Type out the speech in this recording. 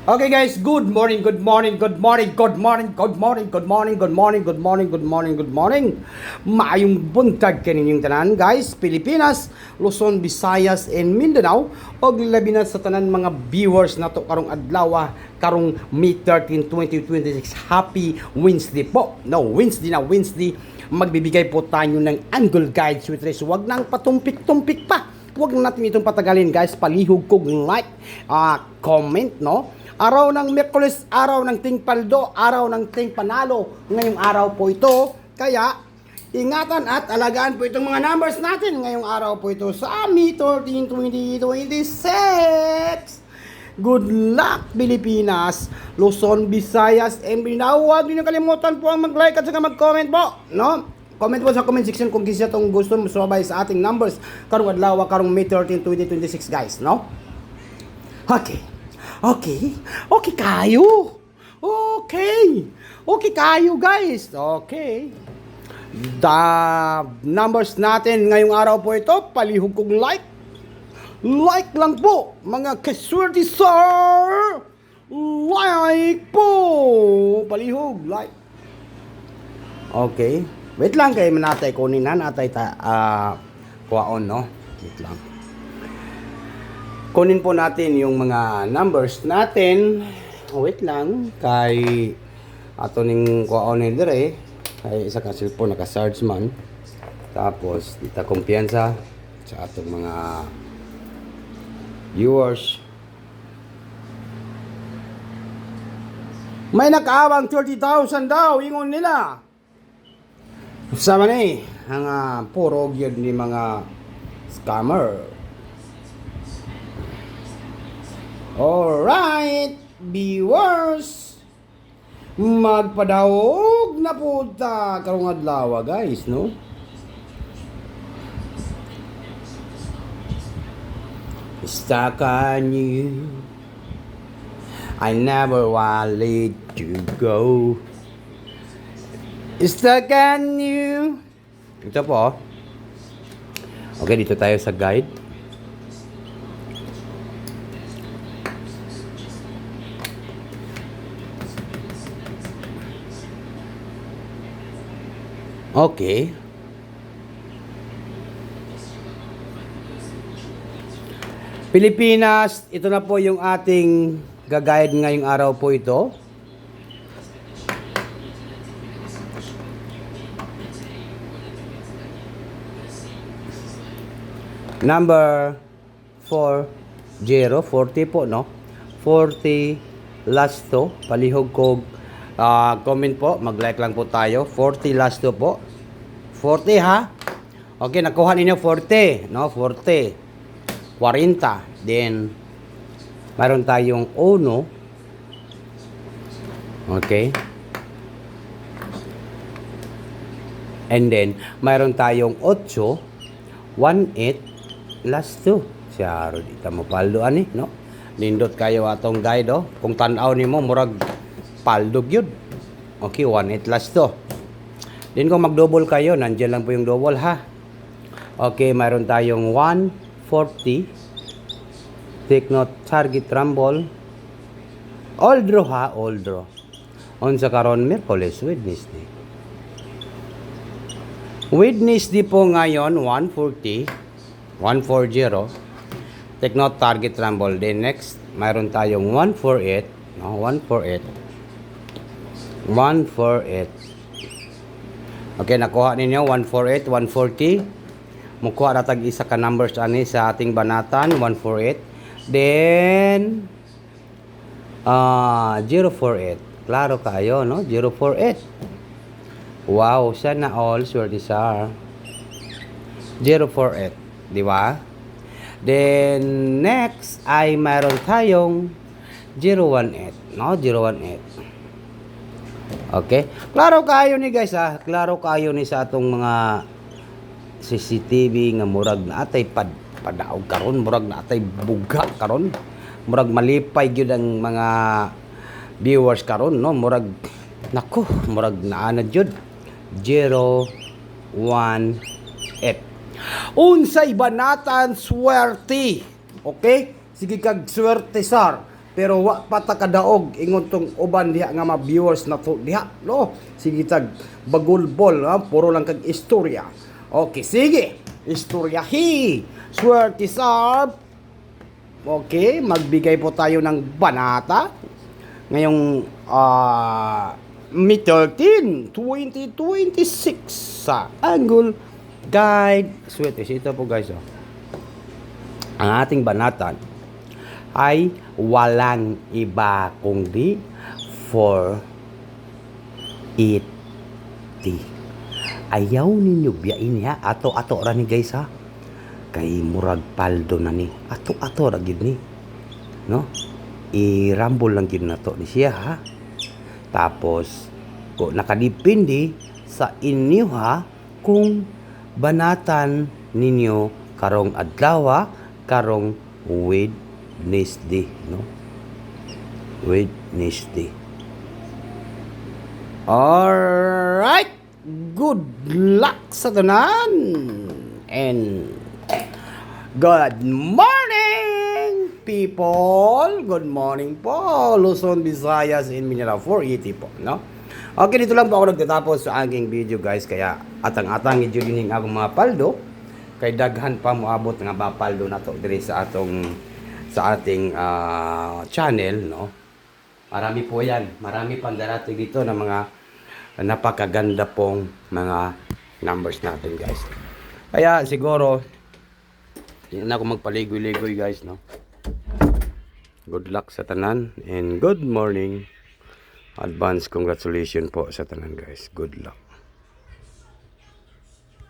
Okay guys, good morning, good morning, good morning, good morning, good morning, good morning, good morning, good morning, good morning, good morning. Maayong buntag kaninyong tanan guys, Pilipinas, Luzon, Visayas, and Mindanao. Og labi na sa tanan mga viewers nato karong adlaw, karong May 13, 2026. Happy Wednesday po. No, Wednesday na Wednesday. Magbibigay po tayo ng angle guide with this. Huwag nang patumpik-tumpik pa. Huwag natin itong patagalin guys. Palihog kog like, comment, no? Araw ng Miyerkules, araw ng Ting Paldo, araw ng Ting Panalo. Ngayong araw po ito. Kaya, ingatan at alagaan po itong mga numbers natin. Ngayong araw po ito sa May 13, 2026. Good luck, Pilipinas, Luzon, Visayas, and Mindanao. Huwag niyo kalimutan po ang mag-like at saka mag-comment po. No? Comment po sa comment section kung kisa itong gusto mo sumabay sa ating numbers. Karong adlaw, karong May 13, 2026, guys. No? Okay. Okay kayo. Okay kayo guys. Okay. The numbers natin ngayong araw po ito, palihog kong like. Like lang po, mga kaswerte sir. Like po. Palihog, like. Okay. Wait lang kayo manatay kunin na natay kuwaon, no? Wait lang. Kunin po natin yung mga numbers natin. Wait lang. Kay ato ning kuwaonin dire. Kay isa ka cellphone naka-charge man. Tapos dita kumpiyansa sa atong mga viewers. May nakaawang 30,000 daw. Ingon nila. Sama ni. Ang puro gyud ni mga scammer. Alright, viewers, magpadawog na po ta karong adlaw guys, no? Stuck on you, I never want let you go. Stuck on you. Ito po. Okay, dito tayo sa guide. Okay. Pilipinas, ito na po yung ating gagayad ngayong araw po ito. Number 40 po, no? 40 last to, palihog kog comment po, mag-like lang po tayo. 40 last to po. 40 ha. Okay, nakuha ninyo 40, no? 40. 40. Then mayroon tayong 1. Okay. And then mayroon tayong 8, 18 last to. Siya di ta mo paldoan ni, no? Nindot kayo atong guide, oh. Kung tan-aw nimo murag paldog yun. Okay, 1-8 last to. Then kung mag-double kayo, nandiyan lang po yung double ha. Okay, mayroon tayong 140. Take note, target rumble. All draw ha, all draw. On sa karon Miyerkules, Wednesday. Wednesday po ngayon, 140. 140. Take note, target rumble. Then next, mayroon tayong 148. No, 148. 148. Okay, nakuha ninyo 148, 140. Mukuha na tag isa ka numbers ani sa ating banatan, 148. Then 048. Klaro kayo, no? 048. Wow, sana all swerte sir. 048, di ba? Then next ay mayroon tayong 018, no? 018. Okay? Klaro kayo ni guys ha. Klaro kayo ni sa atong mga CCTV nga murag na atay padaog karon, murag na atay buga karon. Murag malipay gyud ang mga viewers karon, no? Murag nako, murag naa na jud. 018. Unsay banatan swerte. Okay? Sige kag swerte sir. pero wa pa ta kadaog ingon tong uban diha nga mga viewers na to diha, no? Sige tag bagulbol, ha? Puro lang kag istorya. Okay, sige. Istoryahi. Swerte Sarp. Okay, magbigay po tayo ng banata. Ngayong May 13, 2026 sa Angle Guide. Swerte, ito po guys. Oh. Ang ating banatan ay walang iba kundi 480. Ayaw ninyo biyain ha, ato-ato ra ni guys ha. Kay murag paldo na ni. Ato-ato ra gid ni. No? I-rumble lang gid nato ni siya ha. Tapos kung nakadepende sa inyo ha kung banatan ninyo karong adlaw, karong Wednesday, no? Wednesday. Alright. Good luck sa tanan. And good morning, people. Good morning po. Luzon, Visayas, and Mindanao 480 po, no? Okay, dito lang po ako nagtatapos sa aking video, guys. Kaya atang-atang i-joining ako mga paldo. Kay daghan pa moabot nga ba paldo na to diri sa ating channel, no? Marami po yan. Marami pang darating dito na mga napakaganda pong mga numbers natin, guys. Kaya siguro hindi na ako magpaligoy-ligoy, guys, no? Good luck sa tanan and good morning. Advance congratulations po sa tanan, guys. Good luck.